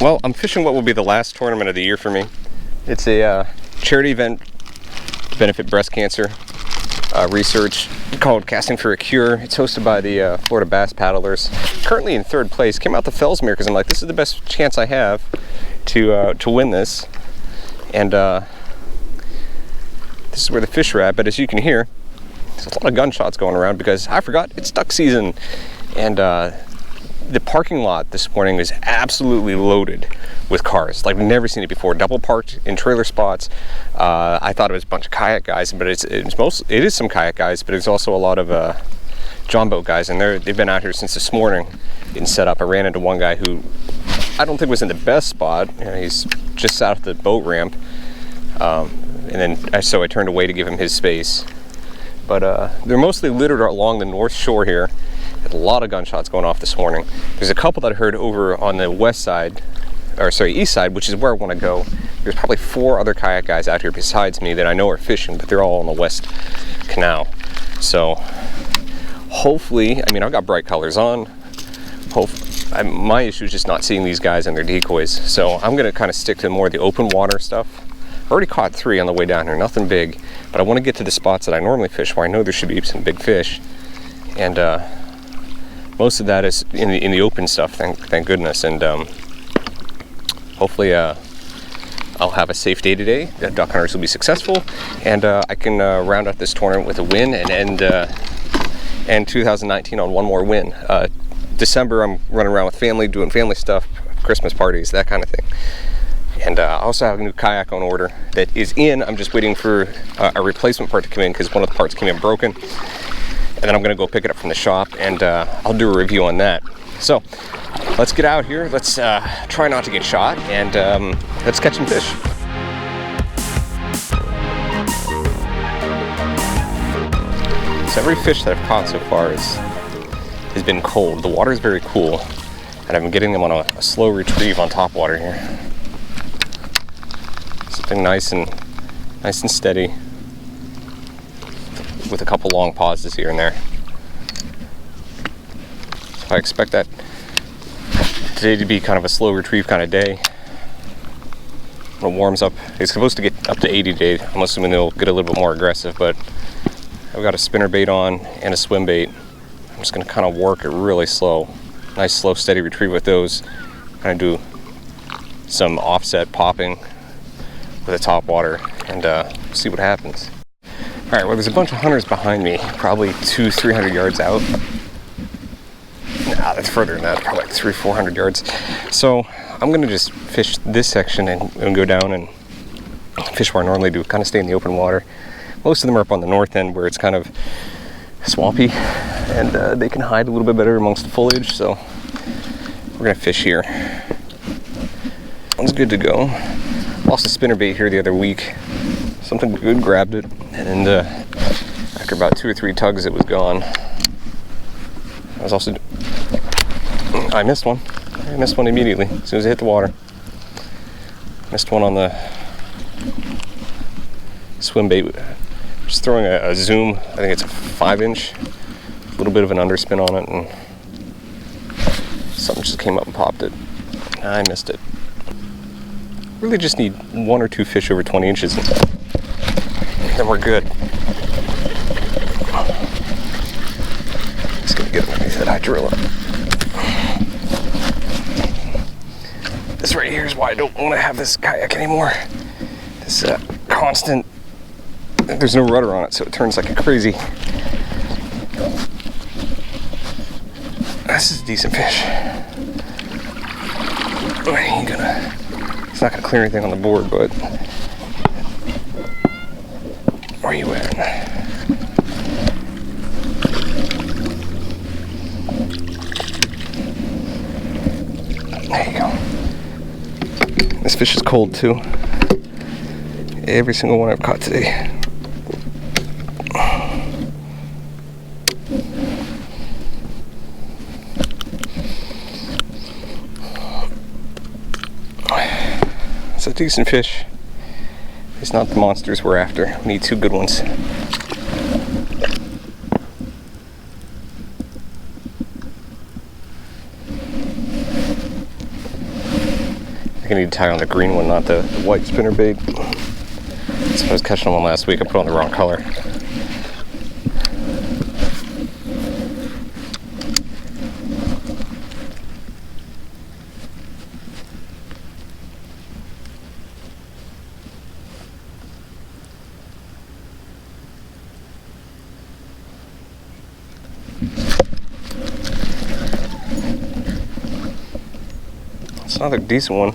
Well, I'm fishing what will be the last tournament of the year for me. It's a charity event to benefit breast cancer research called Casting for a Cure. It's hosted by the Florida Bass Paddlers. Currently in 3rd place. Came out the Fellsmere because I'm like, this is the best chance I have to win this. And this is where the fish are at. But as you can hear, there's a lot of gunshots going around because I forgot it's duck season. And the parking lot this morning is absolutely loaded with cars. Like, we've never seen it before. Double parked in trailer spots. I thought it was a bunch of kayak guys, but it is some kayak guys, but it's also a lot of John boat guys, and they've been out here since this morning getting set up. I ran into one guy who I don't think was in the best spot. You know, he's just out of the boat ramp, so I turned away to give him his space. But they're mostly littered along the north shore here. A lot of gunshots going off this morning. There's a couple that I heard over on the east side, which is where I want to go. There's probably 4 other kayak guys out here besides me that I know are fishing, but they're all on the west canal. So hopefully, I mean, I've got bright colors on. My issue is just not seeing these guys and their decoys. So I'm going to kind of stick to more of the open water stuff. I already caught 3 on the way down here, nothing big, but I want to get to the spots that I normally fish where I know there should be some big fish. And most of that is in the open stuff, thank goodness. And hopefully I'll have a safe day today. The duck hunters will be successful, and I can round out this tournament with a win and end 2019 on one more win. December, I'm running around with family, doing family stuff, Christmas parties, that kind of thing. And I also have a new kayak on order that is in. I'm just waiting for a replacement part to come in because one of the parts came in broken. And then I'm gonna go pick it up from the shop, and I'll do a review on that. So let's get out here. Let's try not to get shot, and let's catch some fish. So every fish that I've caught so far has been cold. The water is very cool, and I've been getting them on a slow retrieve on top water here. Something nice and steady, with a couple long pauses here and there. So I expect that today to be kind of a slow retrieve kind of day. When it warms up, it's supposed to get up to 80 today. I'm assuming they'll get a little bit more aggressive, but I've got a spinner bait on and a swim bait. I'm just going to kind of work it really slow. Nice, slow, steady retrieve with those. Kind of do some offset popping with the top water and see what happens. All right, well, there's a bunch of hunters behind me, probably 200-300 yards out. Nah, that's further than that, probably like 300-400 yards. So I'm gonna just fish this section and go down and fish where I normally do, kind of stay in the open water. Most of them are up on the north end where it's kind of swampy, and they can hide a little bit better amongst the foliage, so we're gonna fish here. One's good to go. Lost a spinnerbait here the other week. Something good grabbed it, and after about 2 or 3 tugs, it was gone. I missed one. I missed one immediately as soon as it hit the water. Missed one on the swim bait. Just throwing a zoom. I think it's a 5-inch. A little bit of an underspin on it, and something just came up and popped it. I missed it. Really just need 1 or 2 fish over 20 inches. Then we're good. Just gonna get underneath that hydrilla. This right here is why I don't want to have this kayak anymore. This constant, there's no rudder on it, so it turns like a crazy. This is a decent fish. It's not gonna clear anything on the board, but where are you at? There you go. This fish is cold too. Every single one I've caught today. It's a decent fish. It's not the monsters we're after. We need 2 good ones. I need to tie on the green one, not the white spinnerbait. So I was catching one last week, I put on the wrong color. It's another decent one,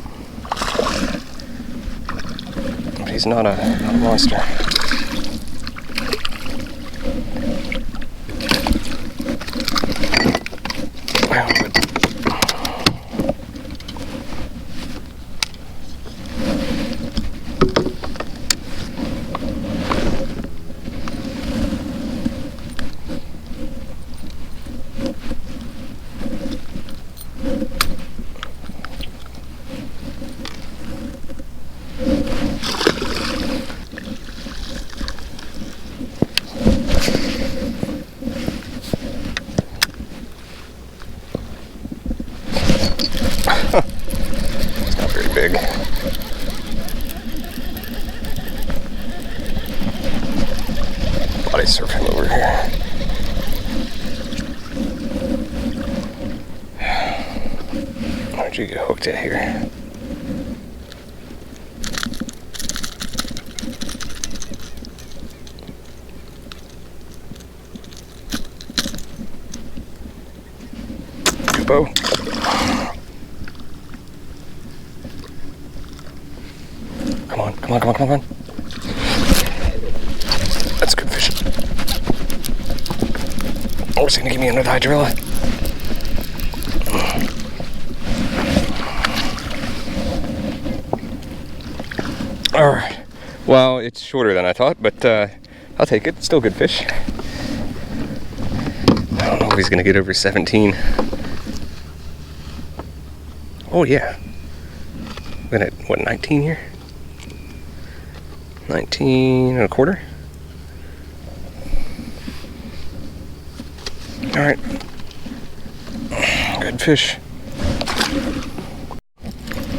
but he's not a monster. It's not very big. Body surf him over here. Where'd you get hooked at here? Good bow. Come on, come on, come on, come on. That's good fishing. Oh, is he gonna give me another hydrilla? Alright. Well, it's shorter than I thought, but I'll take it. Still good fish. I don't know if he's gonna get over 17. Oh yeah. We're at what, 19 here? 19 and a quarter. All right, good fish.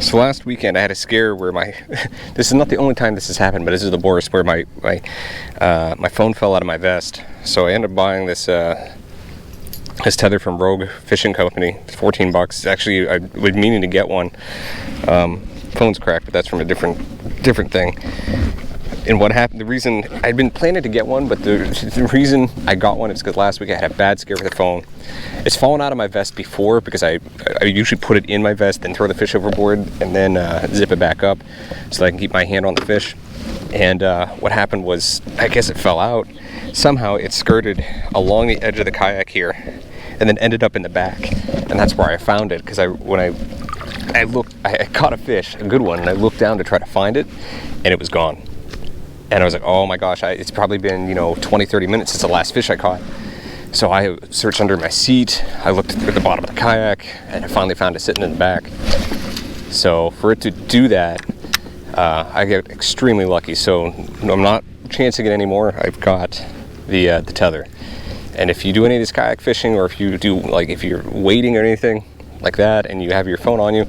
So last weekend I had a scare where my this is not the only time this has happened, but this is the worst, where my phone fell out of my vest. So I ended up buying this this tether from Rogue Fishing Company. It's 14 bucks. Actually, I was meaning to get one. Phone's cracked, but that's from a different thing. And what happened, the reason I'd been planning to get one, but the reason I got one is because last week I had a bad scare with the phone. It's fallen out of my vest before because I usually put it in my vest, then throw the fish overboard, and then zip it back up so that I can keep my hand on the fish. And what happened was, I guess it fell out. Somehow it skirted along the edge of the kayak here and then ended up in the back. And that's where I found it, because when I looked, I caught a fish, a good one, and I looked down to try to find it, and it was gone. And I was like, oh my gosh, it's probably been, 20, 30 minutes since the last fish I caught. So I searched under my seat, I looked at the bottom of the kayak, and I finally found it sitting in the back. So for it to do that, I get extremely lucky. So I'm not chancing it anymore. I've got the tether. And if you do any of this kayak fishing, or if you do, if you're wading or anything like that, and you have your phone on you,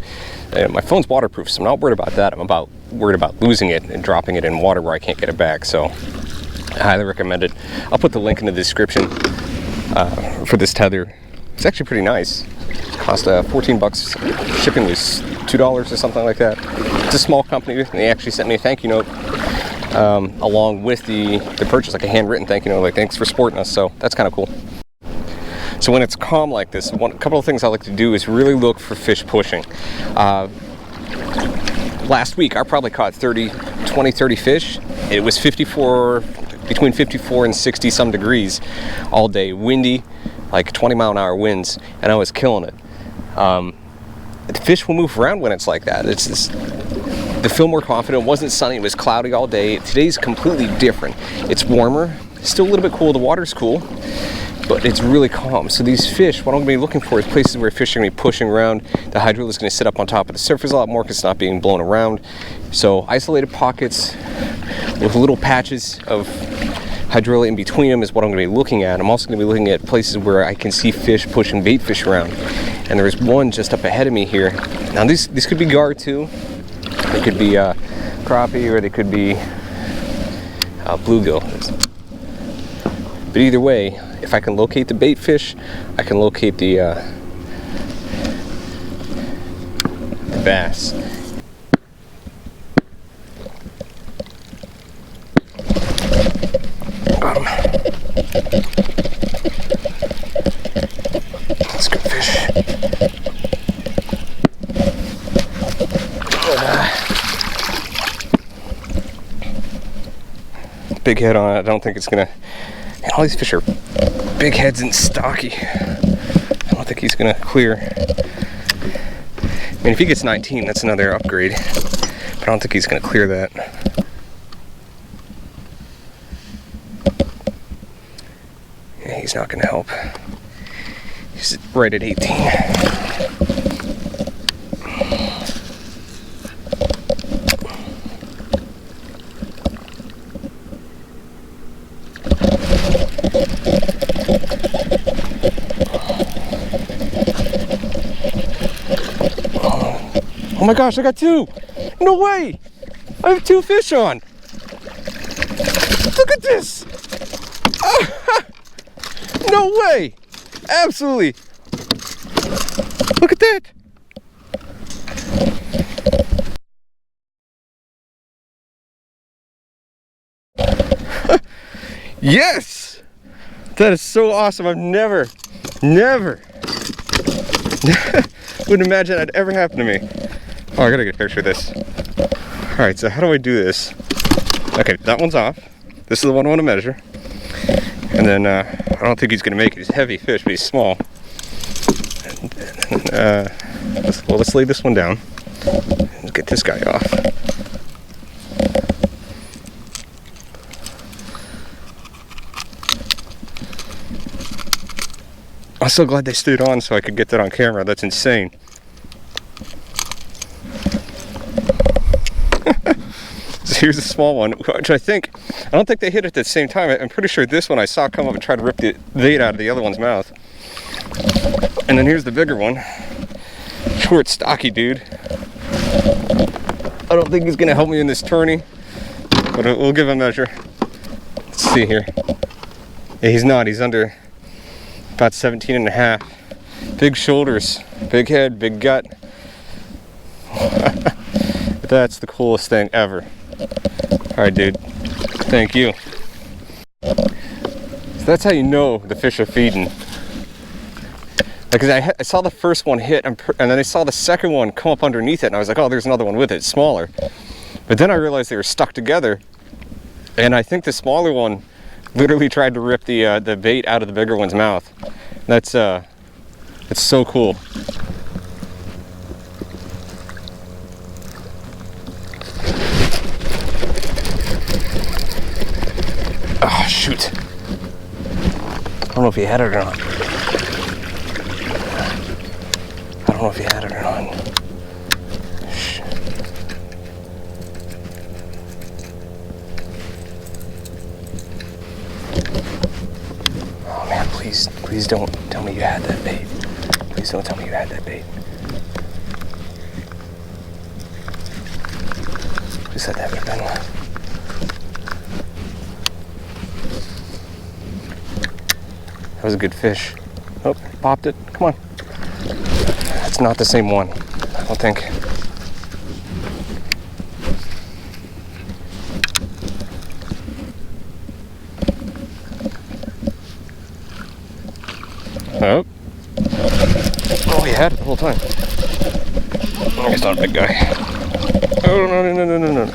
my phone's waterproof, so I'm not worried about that. I'm worried about losing it and dropping it in water where I can't get it back. So I highly recommend it. I'll put the link in the description for this tether. It's actually pretty nice. It cost 14 bucks. Shipping was $2 or something like that. It's a small company, and they actually sent me a thank you note along with the purchase, like a handwritten thank you note, like thanks for supporting us. So that's kind of cool. So when it's calm like this, a couple of things I like to do is really look for fish pushing. Last week I probably caught 30 fish. It was between 54 and 60 some degrees all day, windy, like 20-mile-an-hour winds, and I was killing it. The fish will move around when it's like that. They feel more confident. It wasn't sunny, it was cloudy all day. Today's completely different. It's warmer, still a little bit cool, the water's cool, but it's really calm. So these fish, what I'm going to be looking for is places where fish are going to be pushing around. The hydrilla is going to sit up on top of the surface a lot more because it's not being blown around. So isolated pockets with little patches of hydrilla in between them is what I'm going to be looking at. I'm also going to be looking at places where I can see fish pushing bait fish around. And there's one just up ahead of me here. Now these could be gar too. They could be crappie or they could be bluegill. But either way, if I can locate the bait fish, I can locate the bass. Got him. That's a good fish. Big head on it. I don't think it's gonna. Man, all these fish are big heads and stocky. I don't think he's gonna clear. I mean, if he gets 19, that's another upgrade. But I don't think he's gonna clear that. Yeah, he's not gonna help. He's right at 18. Oh my gosh, I got two! No way! I have two fish on! Look at this! No way! Absolutely! Look at that! Yes! That is so awesome. I've never wouldn't imagine that'd ever happen to me. Oh, I gotta get a picture of this. Alright, so how do I do this? Okay, that one's off. This is the one I want to measure. And then, I don't think he's gonna make it. He's a heavy fish, but he's small. Let's lay this one down. Let's get this guy off. I'm so glad they stayed on so I could get that on camera. That's insane. So here's a small one, which I don't think they hit at the same time. I'm pretty sure this one I saw come up and try to rip the bait out of the other one's mouth. And then here's the bigger one. Short, stocky dude. I don't think he's gonna help me in this tourney, but we'll give him a measure. Let's see here. Yeah, he's not. He's under about 17 and a half. Big shoulders, big head, big gut. That's the coolest thing ever. All right, dude. Thank you. So that's how you know the fish are feeding. Because I saw the first one hit, and then I saw the second one come up underneath it, and I was like, oh, there's another one with it, it's smaller. But then I realized they were stuck together, and I think the smaller one literally tried to rip the bait out of the bigger one's mouth. That's it's so cool. Oh shoot! I don't know if he had it or not. I don't know if he had it or not. Oh man, please don't tell me you had that bait. Please don't tell me you had that bait. Please let that have been one. That was a good fish. Oh, popped it. Come on. It's not the same one, I don't think. Oh. Oh, he had it the whole time. Oh, he's not a big guy. Oh, no.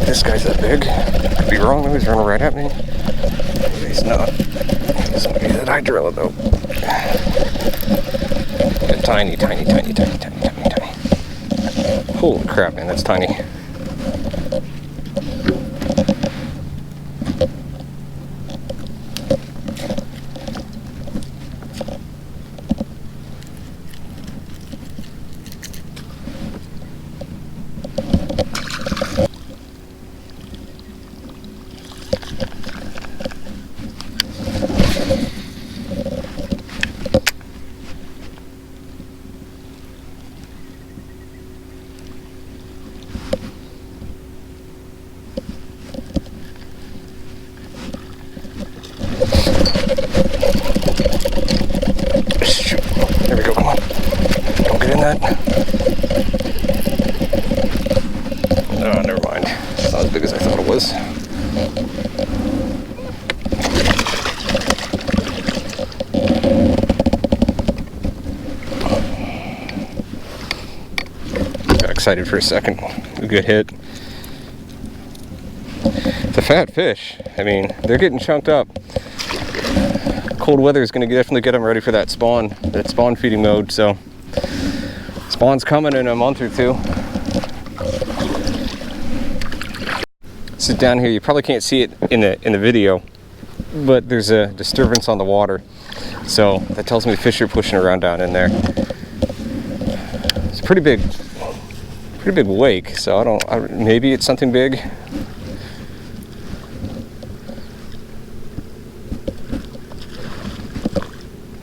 This guy's that big. Could be wrong though, he's running right at me. He's not. He doesn't need that hydrilla though. Yeah, tiny, tiny, tiny, tiny, tiny, tiny, tiny. Holy crap, man, that's tiny. There we go, come on. Don't get in that. Oh, never mind. It's not as big as I thought it was. Got excited for a second. A good hit. It's a fat fish. I mean, they're getting chunked up. Cold weather is going to definitely get them ready for that spawn feeding mode. So spawn's coming in a month or two. This is down here. You probably can't see it in the video, but there's a disturbance on the water, so that tells me fish are pushing around down in there. It's a pretty big wake. So maybe it's something big.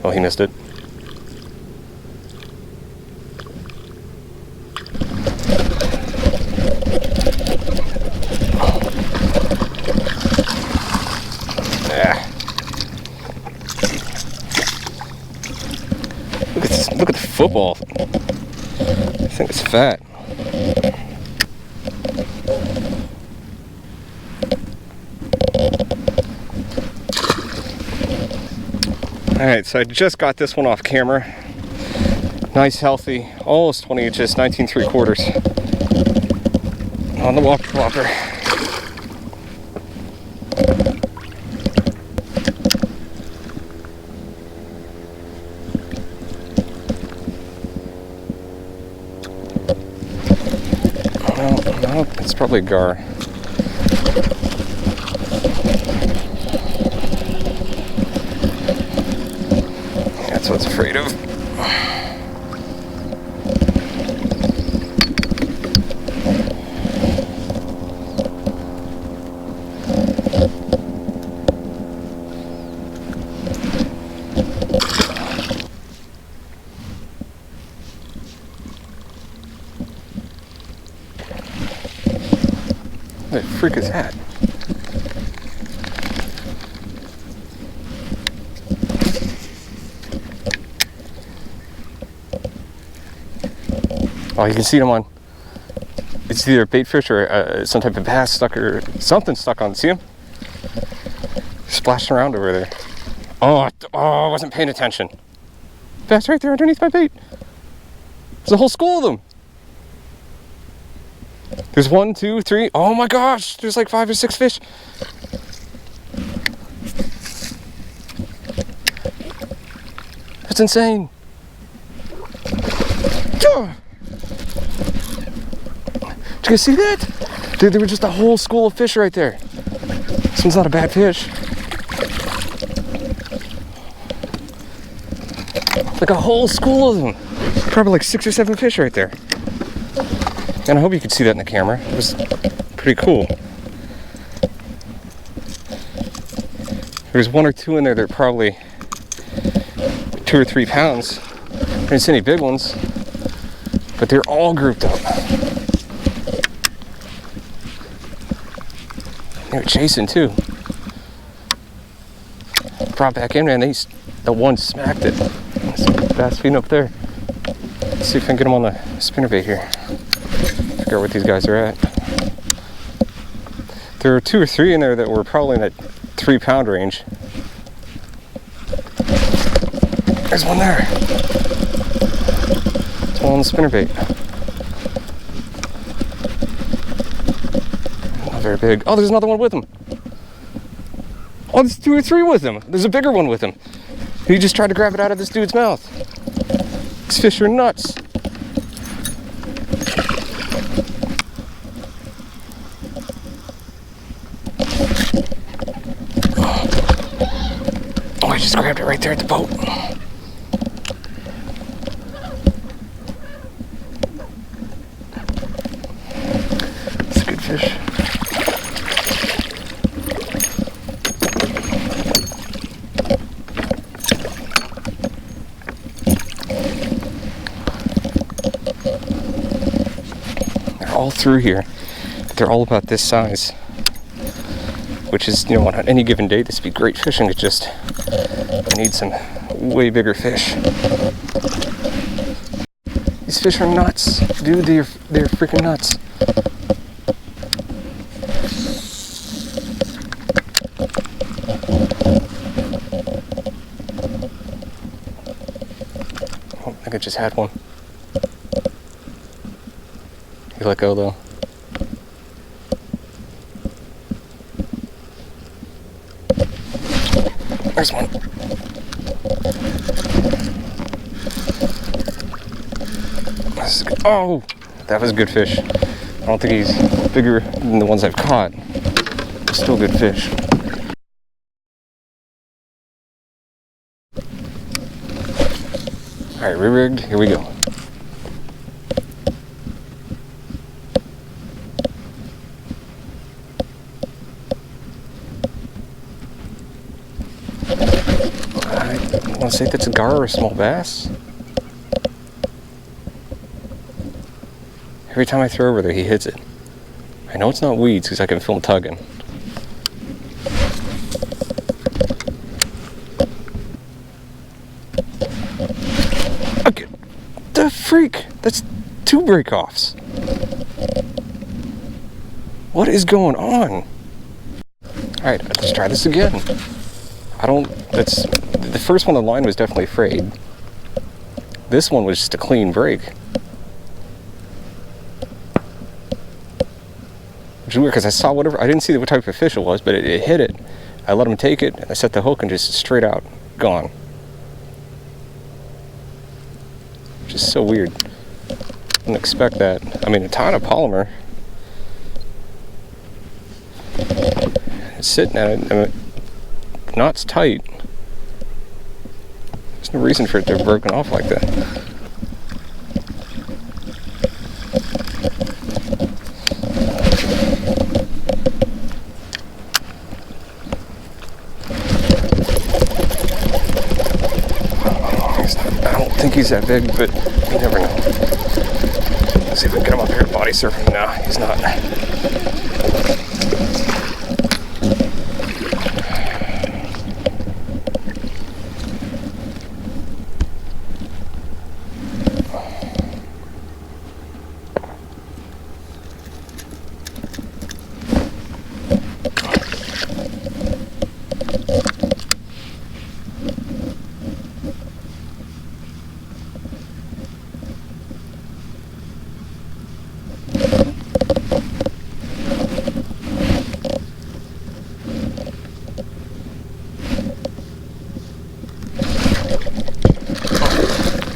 Oh, he missed it. Yeah. Look at this, look at the football. I think it's fat. Alright, so I just got this one off camera. Nice, healthy, almost 20 inches, 19 3/4 on the whopper flopper. No, it's probably gar. That's what it's afraid of. What the freak is that? Oh, you can see them on. It's either a bait fish or some type of bass stuck or something stuck on. See him? Splashing around over there. Oh, I wasn't paying attention. Bass right there underneath my bait. There's a whole school of them. There's 1, 2, 3. Oh my gosh, there's like 5 or 6 fish. That's insane. Did you guys see that? Dude, there was just a whole school of fish right there. This one's not a bad fish. Like a whole school of them. Probably like 6 or 7 fish right there. And I hope you could see that in the camera. It was pretty cool. There's 1 or 2 in there that are probably 2 or 3 pounds. I didn't see any big ones, but they're all grouped up. They were chasing too. Brought back in, man. The one smacked it. Bass feeding up there. Let's see if I can get them on the spinnerbait here. Figure out what these guys are at. There were 2 or 3 in there that were probably in that 3-pound range. There's one there. It's one on the spinnerbait. Not very big. Oh, there's another one with him. Oh, there's 2 or 3 with him. There's a bigger one with him. He just tried to grab it out of this dude's mouth. These fish are nuts. Oh, I just grabbed it right there at the boat. It's a good fish. All through here, they're all about this size, which is, you know, on any given day this would be great fishing. It just, I need some way bigger fish. These fish are nuts, dude. They're freaking nuts. Oh, I think I just had one. He let go though. There's one. This is good. Oh, that was a good fish. I don't think he's bigger than the ones I've caught. Still a good fish. All right, re-rigged. Here we go. I want to say that's a gar or a small bass. Every time I throw over there, he hits it. I know it's not weeds because I can feel him tugging. Okay, the freak! That's 2 break-offs. What is going on? Alright, let's try this again. The first one, the line was definitely frayed. This one was just a clean break. Which is weird because I saw whatever, I didn't see what type of fish it was, but it hit it. I let him take it, and I set the hook and just straight out, gone. Which is so weird. Didn't expect that. I mean, a ton of polymer. It's sitting at it, and the knot's tight. There's no reason for it to have broken off like that. I don't think he's that big, but you never know. Let's see if we can get him up here at body surfing. No, he's not.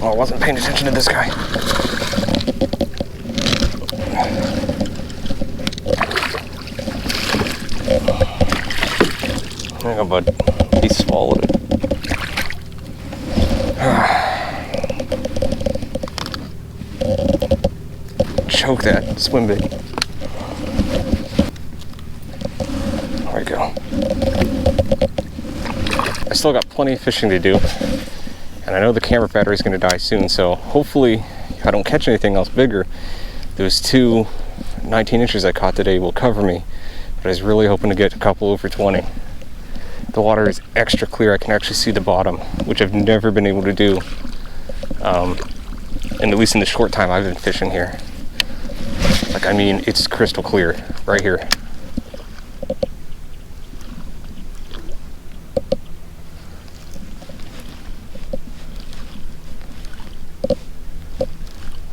Oh, I wasn't paying attention to this guy. There you go, bud. He swallowed it. Choke that swim bait. There we go. I still got plenty of fishing to do. And I know the camera battery is going to die soon, so hopefully if I don't catch anything else bigger, those 2 19 inches I caught today will cover me. But I was really hoping to get a couple over 20. The water is extra clear. I can actually see the bottom, which I've never been able to do, and at least in the short time I've been fishing here. Like, I mean, it's crystal clear right here.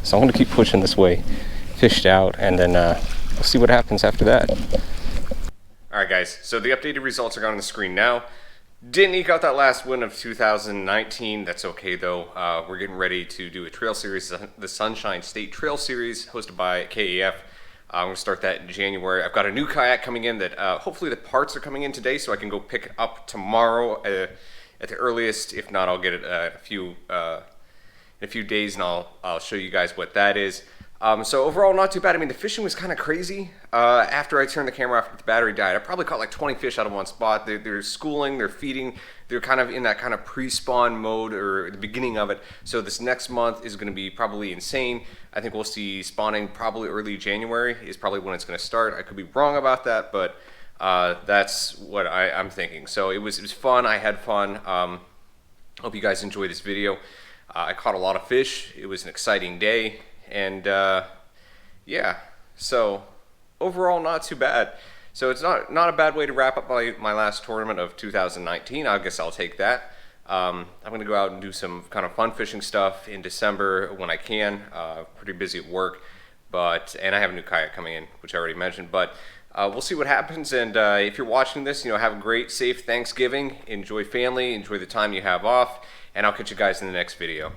So I'm going to keep pushing this way, fished out, and then we'll see what happens after that. Alright guys, so the updated results are on the screen now. Didn't eke out that last win of 2019. That's okay though. We're getting ready to do a trail series, the Sunshine State Trail Series, hosted by KAF. I'm going to start that in January. I've got a new kayak coming in that hopefully the parts are coming in today, so I can go pick up tomorrow at the earliest. If not, I'll get it in a few days, and I'll show you guys what that is. So overall, not too bad. I mean, the fishing was kind of crazy. After I turned the camera off, the battery died. I probably caught like 20 fish out of one spot. They're schooling, they're feeding, they're kind of in that kind of pre-spawn mode, or the beginning of it. So this next month is going to be probably insane. I think we'll see spawning probably early January is probably when it's going to start. I could be wrong about that, but that's what I'm thinking. So it was fun. I had fun. Hope you guys enjoyed this video. I caught a lot of fish. It was an exciting day. And yeah, so overall not too bad. So it's not a bad way to wrap up my last tournament of 2019. I guess I'll take that. I'm going to go out and do some kind of fun fishing stuff in December when I can. Pretty busy at work, and I have a new kayak coming in, which I already mentioned. But we'll see what happens. And if you're watching this, have a great, safe Thanksgiving. Enjoy family. Enjoy the time you have off. And I'll catch you guys in the next video.